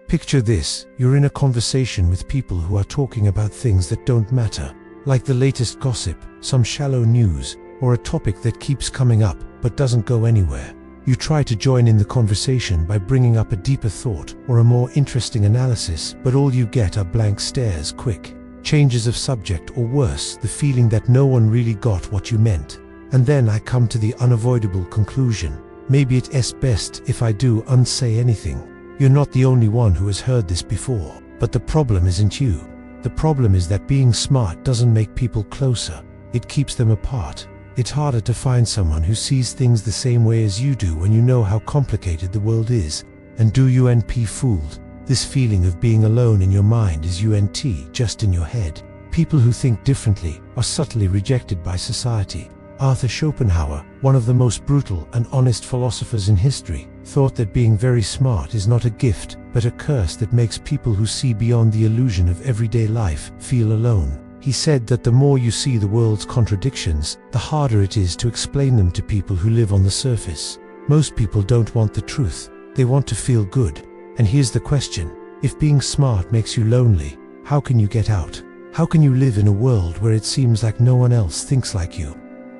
Picture this: you're in a conversation with people who are talking about things that don't matter, like the latest gossip, some shallow news, or a topic that keeps coming up but doesn't go anywhere. You try to join in the conversation by bringing up a deeper thought or a more interesting analysis, but all you get are blank stares, quick changes of subject, or worse, the feeling that no one really got what you meant. And then I come to the unavoidable conclusion: maybe it's best if I do unsay anything. You're not the only one who has heard this before, but the problem isn't you. The problem is that being smart doesn't make people closer, it keeps them apart. It's harder to find someone who sees things the same way as you do when you know how complicated the world is. And do you be fooled? This feeling of being alone in your mind is just in your head. People who think differently are subtly rejected by society. Arthur Schopenhauer, one of the most brutal and honest philosophers in history, thought that being very smart is not a gift, but a curse that makes people who see beyond the illusion of everyday life feel alone. He said that the more you see the world's contradictions, the harder it is to explain them to people who live on the surface. Most people don't want the truth, they want to feel good. And here's the question: if being smart makes you lonely, how can you get out? How can you live in a world where it seems like no one else thinks like you?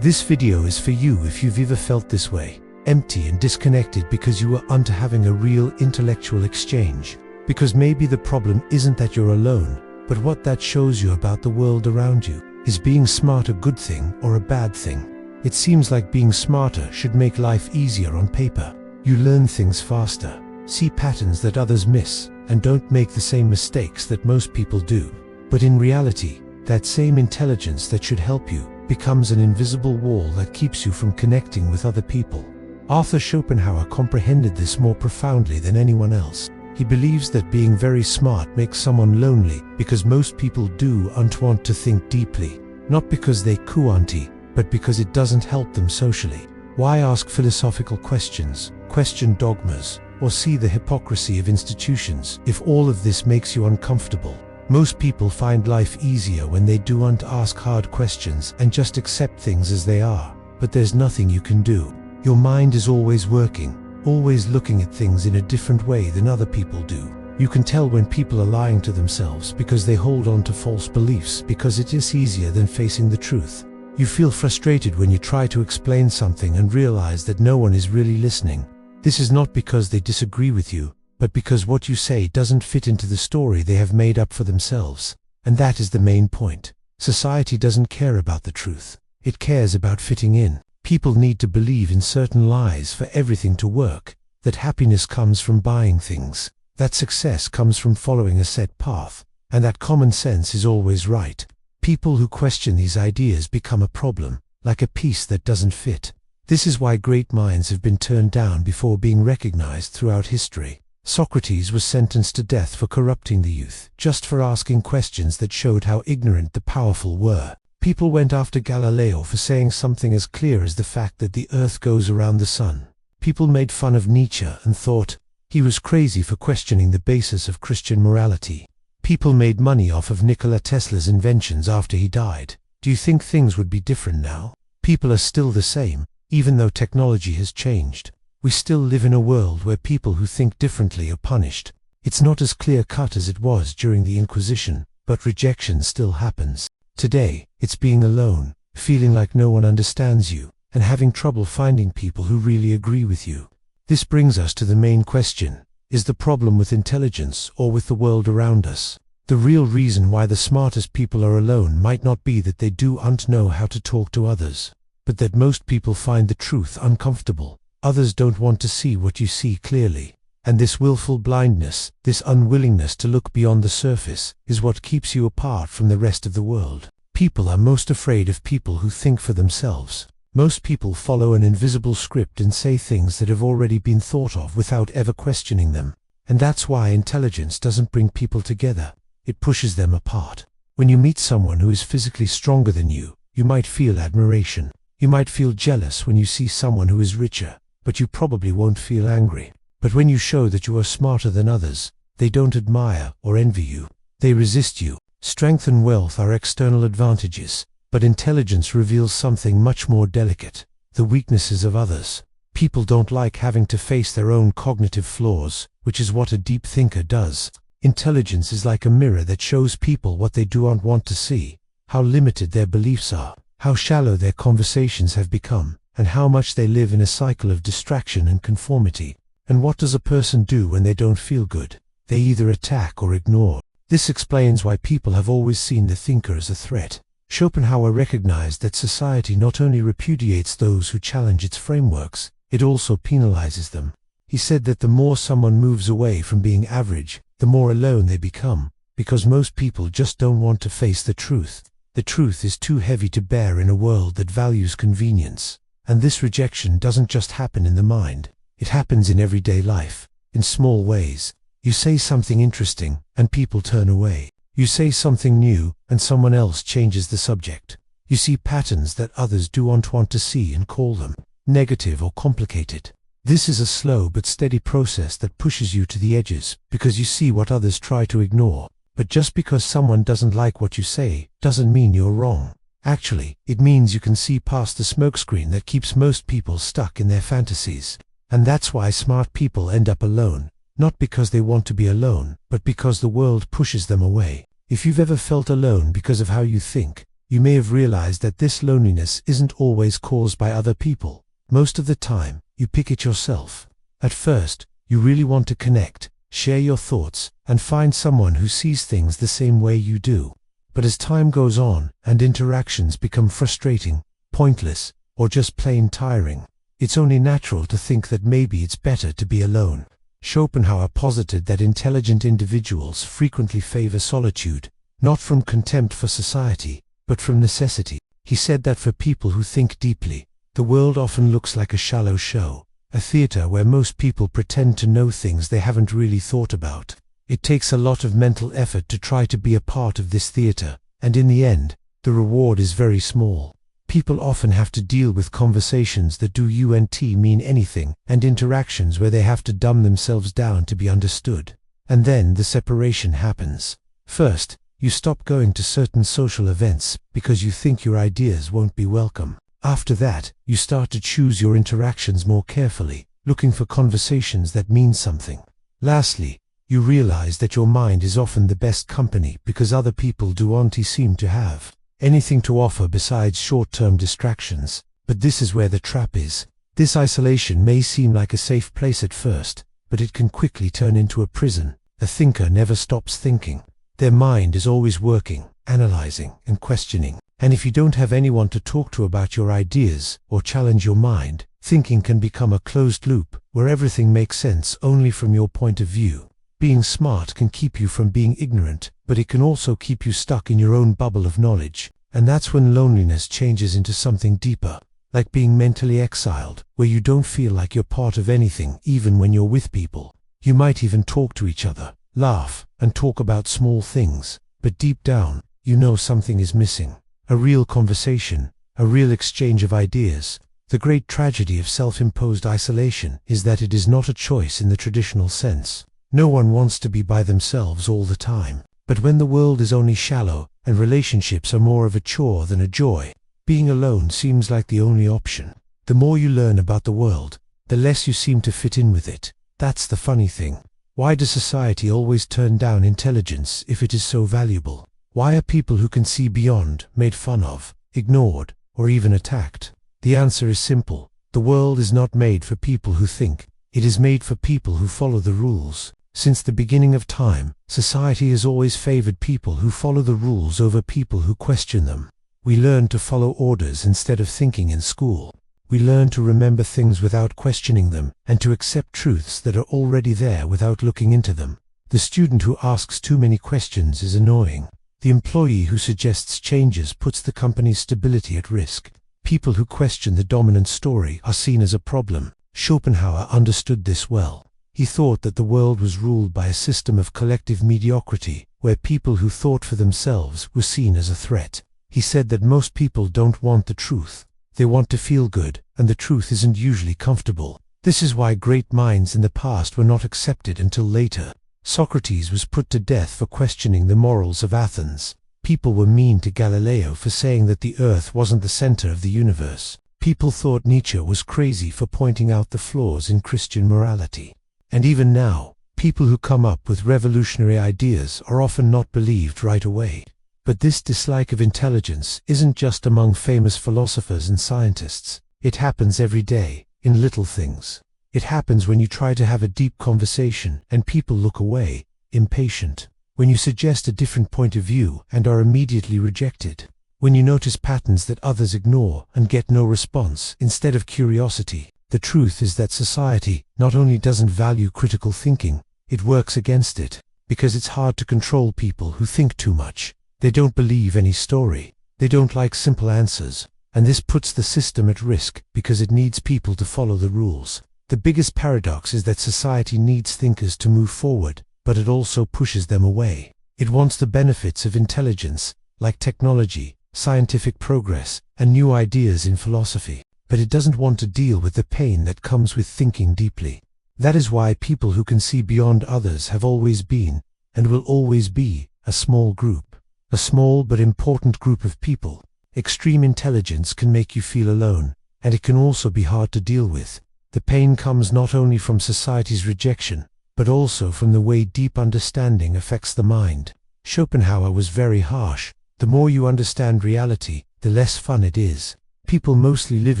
This video is for you if you've ever felt this way, empty and disconnected because you were unto having a real intellectual exchange. Because maybe the problem isn't that you're alone, but what that shows you about the world around you. Is being smart a good thing or a bad thing? It seems like being smarter should make life easier on paper. You learn things faster, see patterns that others miss, and don't make the same mistakes that most people do. But in reality, that same intelligence that should help you becomes an invisible wall that keeps you from connecting with other people. Arthur Schopenhauer comprehended this more profoundly than anyone else. He believes that being very smart makes someone lonely because most people don't want to think deeply, not because they can't, but because it doesn't help them socially. Why ask philosophical questions, question dogmas, or see the hypocrisy of institutions if all of this makes you uncomfortable? Most people find life easier when they don't ask hard questions and just accept things as they are. But there's nothing you can do. Your mind is always working, always looking at things in a different way than other people do. You can tell when people are lying to themselves because they hold on to false beliefs because it is easier than facing the truth. You feel frustrated when you try to explain something and realize that no one is really listening. This is not because they disagree with you, but because what you say doesn't fit into the story they have made up for themselves. And that is the main point. Society doesn't care about the truth. It cares about fitting in. People need to believe in certain lies for everything to work. That happiness comes from buying things. That success comes from following a set path. And that common sense is always right. People who question these ideas become a problem, like a piece that doesn't fit. This is why great minds have been turned down before being recognized throughout history. Socrates was sentenced to death for corrupting the youth, just for asking questions that showed how ignorant the powerful were. People went after Galileo for saying something as clear as the fact that the earth goes around the sun. People made fun of Nietzsche and thought he was crazy for questioning the basis of Christian morality. People made money off of Nikola Tesla's inventions after he died. Do you think things would be different now? People are still the same, even though technology has changed. We still live in a world where people who think differently are punished. It's not as clear-cut as it was during the Inquisition, but rejection still happens. Today, it's being alone, feeling like no one understands you, and having trouble finding people who really agree with you. This brings us to the main question: is the problem with intelligence or with the world around us? The real reason why the smartest people are alone might not be that they don't know how to talk to others, but that most people find the truth uncomfortable. Others don't want to see what you see clearly. And this willful blindness, this unwillingness to look beyond the surface, is what keeps you apart from the rest of the world. People are most afraid of people who think for themselves. Most people follow an invisible script and say things that have already been thought of without ever questioning them. And that's why intelligence doesn't bring people together. It pushes them apart. When you meet someone who is physically stronger than you, you might feel admiration. You might feel jealous when you see someone who is richer, but you probably won't feel angry. But when you show that you are smarter than others, they don't admire or envy you. They resist you. Strength and wealth are external advantages, but intelligence reveals something much more delicate: the weaknesses of others. People don't like having to face their own cognitive flaws, which is what a deep thinker does. Intelligence is like a mirror that shows people what they do not want to see, how limited their beliefs are, how shallow their conversations have become, and how much they live in a cycle of distraction and conformity. And what does a person do when they don't feel good? They either attack or ignore. This explains why people have always seen the thinker as a threat. Schopenhauer recognized that society not only repudiates those who challenge its frameworks, it also penalizes them. He said that the more someone moves away from being average, the more alone they become, because most people just don't want to face the truth. The truth is too heavy to bear in a world that values convenience. And this rejection doesn't just happen in the mind. It happens in everyday life, in small ways. You say something interesting, and people turn away. You say something new, and someone else changes the subject. You see patterns that others don't want to see and call them negative or complicated. This is a slow but steady process that pushes you to the edges, because you see what others try to ignore. But just because someone doesn't like what you say, doesn't mean you're wrong. Actually, it means you can see past the smokescreen that keeps most people stuck in their fantasies. And that's why smart people end up alone. Not because they want to be alone, but because the world pushes them away. If you've ever felt alone because of how you think, you may have realized that this loneliness isn't always caused by other people. Most of the time, you pick it yourself. At first, you really want to connect, share your thoughts, and find someone who sees things the same way you do. But as time goes on, and interactions become frustrating, pointless, or just plain tiring, it's only natural to think that maybe it's better to be alone. Schopenhauer posited that intelligent individuals frequently favor solitude, not from contempt for society, but from necessity. He said that for people who think deeply, the world often looks like a shallow show, a theater where most people pretend to know things they haven't really thought about. It takes a lot of mental effort to try to be a part of this theater, and in the end, the reward is very small. People often have to deal with conversations that don't mean anything, and interactions where they have to dumb themselves down to be understood. And then the separation happens. First, you stop going to certain social events because you think your ideas won't be welcome. After that, you start to choose your interactions more carefully, looking for conversations that mean something. Lastly, you realize that your mind is often the best company because other people don't seem to have anything to offer besides short-term distractions. But this is where the trap is. This isolation may seem like a safe place at first, but it can quickly turn into a prison. A thinker never stops thinking. Their mind is always working, analyzing, and questioning. And if you don't have anyone to talk to about your ideas or challenge your mind, thinking can become a closed loop where everything makes sense only from your point of view. Being smart can keep you from being ignorant, but it can also keep you stuck in your own bubble of knowledge. And that's when loneliness changes into something deeper, like being mentally exiled, where you don't feel like you're part of anything even when you're with people. You might even talk to each other, laugh, and talk about small things, but deep down, you know something is missing. A real conversation, a real exchange of ideas. The great tragedy of self-imposed isolation is that it is not a choice in the traditional sense. No one wants to be by themselves all the time. But when the world is only shallow, and relationships are more of a chore than a joy, being alone seems like the only option. The more you learn about the world, the less you seem to fit in with it. That's the funny thing. Why does society always turn down intelligence if it is so valuable? Why are people who can see beyond made fun of, ignored, or even attacked? The answer is simple. The world is not made for people who think. It is made for people who follow the rules. Since the beginning of time, society has always favored people who follow the rules over people who question them. We learn to follow orders instead of thinking in school. We learn to remember things without questioning them, and to accept truths that are already there without looking into them. The student who asks too many questions is annoying. The employee who suggests changes puts the company's stability at risk. People who question the dominant story are seen as a problem. Schopenhauer understood this well. He thought that the world was ruled by a system of collective mediocrity, where people who thought for themselves were seen as a threat. He said that most people don't want the truth. They want to feel good, and the truth isn't usually comfortable. This is why great minds in the past were not accepted until later. Socrates was put to death for questioning the morals of Athens. People were mean to Galileo for saying that the earth wasn't the center of the universe. People thought Nietzsche was crazy for pointing out the flaws in Christian morality. And even now, People who come up with revolutionary ideas are often not believed right away. But this dislike of intelligence isn't just among famous philosophers and scientists. It happens every day, in little things. It happens when you try to have a deep conversation and people look away, impatient. When you suggest a different point of view and are immediately rejected. When you notice patterns that others ignore and get no response instead of curiosity. The truth is that society not only doesn't value critical thinking, it works against it, because it's hard to control people who think too much. They don't believe any story. They don't like simple answers. And this puts the system at risk because it needs people to follow the rules. The biggest paradox is that society needs thinkers to move forward, but it also pushes them away. It wants the benefits of intelligence, like technology, scientific progress, and new ideas in philosophy. But it doesn't want to deal with the pain that comes with thinking deeply. That is why people who can see beyond others have always been, and will always be, a small group. A small but important group of people. Extreme intelligence can make you feel alone, and it can also be hard to deal with. The pain comes not only from society's rejection, but also from the way deep understanding affects the mind. Schopenhauer was very harsh. The more you understand reality, the less fun it is. People mostly live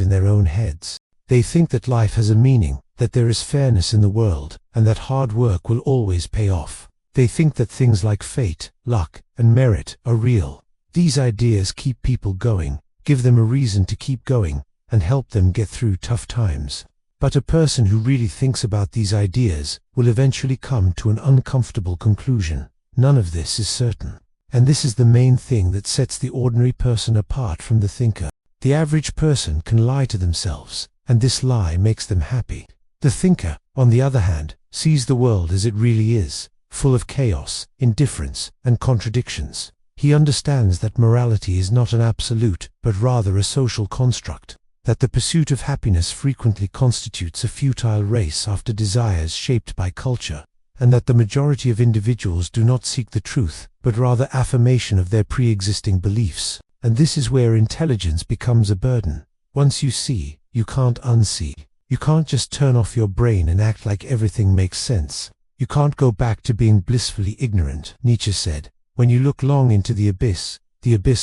in their own heads. They think that life has a meaning, that there is fairness in the world, and that hard work will always pay off. They think that things like fate, luck, and merit are real. These ideas keep people going, give them a reason to keep going, and help them get through tough times. But a person who really thinks about these ideas will eventually come to an uncomfortable conclusion. None of this is certain. And this is the main thing that sets the ordinary person apart from the thinker. The average person can lie to themselves, and this lie makes them happy. The thinker, on the other hand, sees the world as it really is, full of chaos, indifference, and contradictions. He understands that morality is not an absolute, but rather a social construct, that the pursuit of happiness frequently constitutes a futile race after desires shaped by culture, and that the majority of individuals do not seek the truth, but rather affirmation of their pre-existing beliefs. And this is where intelligence becomes a burden. Once you see, you can't unsee. You can't just turn off your brain and act like everything makes sense. You can't go back to being blissfully ignorant, Nietzsche said. When you look long into the abyss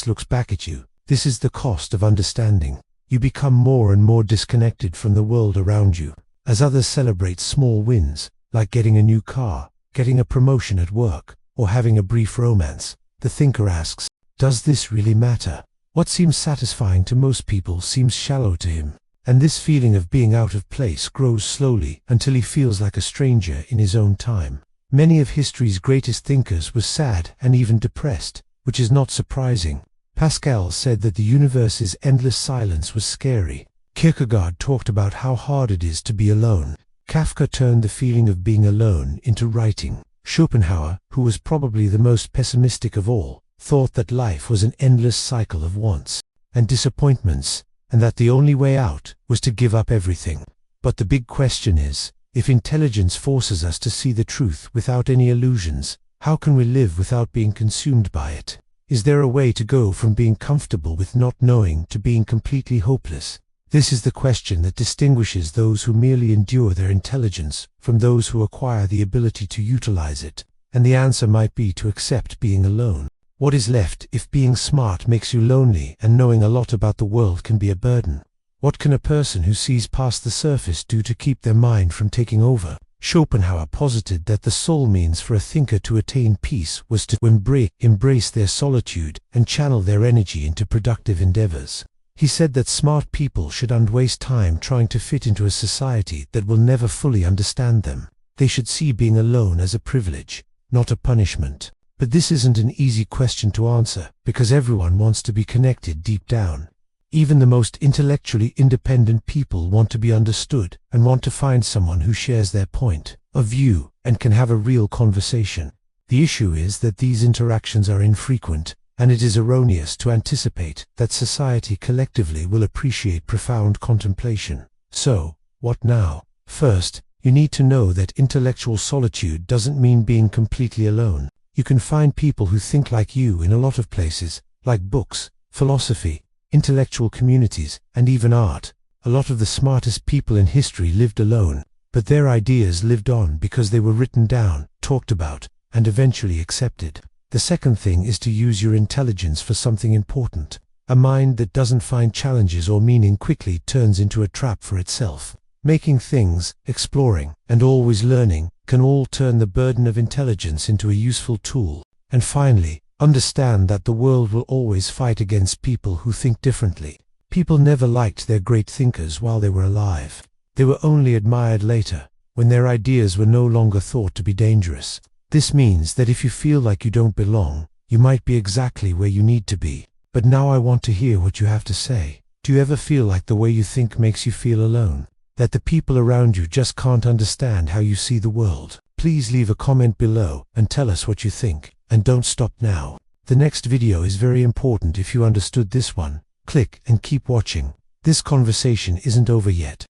looks back at you. This is the cost of understanding. You become more and more disconnected from the world around you. As others celebrate small wins, like getting a new car, getting a promotion at work, or having a brief romance, the thinker asks, does this really matter? What seems satisfying to most people seems shallow to him. And this feeling of being out of place grows slowly until he feels like a stranger in his own time. Many of history's greatest thinkers were sad and even depressed, which is not surprising. Pascal said that the universe's endless silence was scary. Kierkegaard talked about how hard it is to be alone. Kafka turned the feeling of being alone into writing. Schopenhauer, who was probably the most pessimistic of all, thought that life was an endless cycle of wants and disappointments, and that the only way out was to give up everything. But the big question is, if intelligence forces us to see the truth without any illusions, how can we live without being consumed by it? Is there a way to go from being comfortable with not knowing to being completely hopeless? This is the question that distinguishes those who merely endure their intelligence from those who acquire the ability to utilize it. And the answer might be to accept being alone. What is left if being smart makes you lonely and knowing a lot about the world can be a burden? What can a person who sees past the surface do to keep their mind from taking over? Schopenhauer posited that the sole means for a thinker to attain peace was to embrace their solitude and channel their energy into productive endeavors. He said that smart people shouldn't waste time trying to fit into a society that will never fully understand them. They should see being alone as a privilege, not a punishment. But this isn't an easy question to answer, because everyone wants to be connected deep down. Even the most intellectually independent people want to be understood and want to find someone who shares their point of view and can have a real conversation. The issue is that these interactions are infrequent, and it is erroneous to anticipate that society collectively will appreciate profound contemplation. So, what now? First, you need to know that intellectual solitude doesn't mean being completely alone. You can find people who think like you in a lot of places, like books, philosophy, intellectual communities, and even art. A lot of the smartest people in history lived alone. but their ideas lived on because they were written down, talked about, and eventually accepted. The second thing is to use your intelligence for something important. A mind that doesn't find challenges or meaning quickly turns into a trap for itself. Making things, exploring, and always learning can all turn the burden of intelligence into a useful tool. And finally, understand that the world will always fight against people who think differently. People never liked their great thinkers while they were alive. They were only admired later, when their ideas were no longer thought to be dangerous. This means that if you feel like you don't belong, you might be exactly where you need to be. But now I want to hear what you have to say. Do you ever feel like the way you think makes you feel alone? That the people around you just can't understand how you see the world? Please leave a comment below and tell us what you think. And don't stop now. The next video is very important if you understood this one. Click and keep watching. This conversation isn't over yet.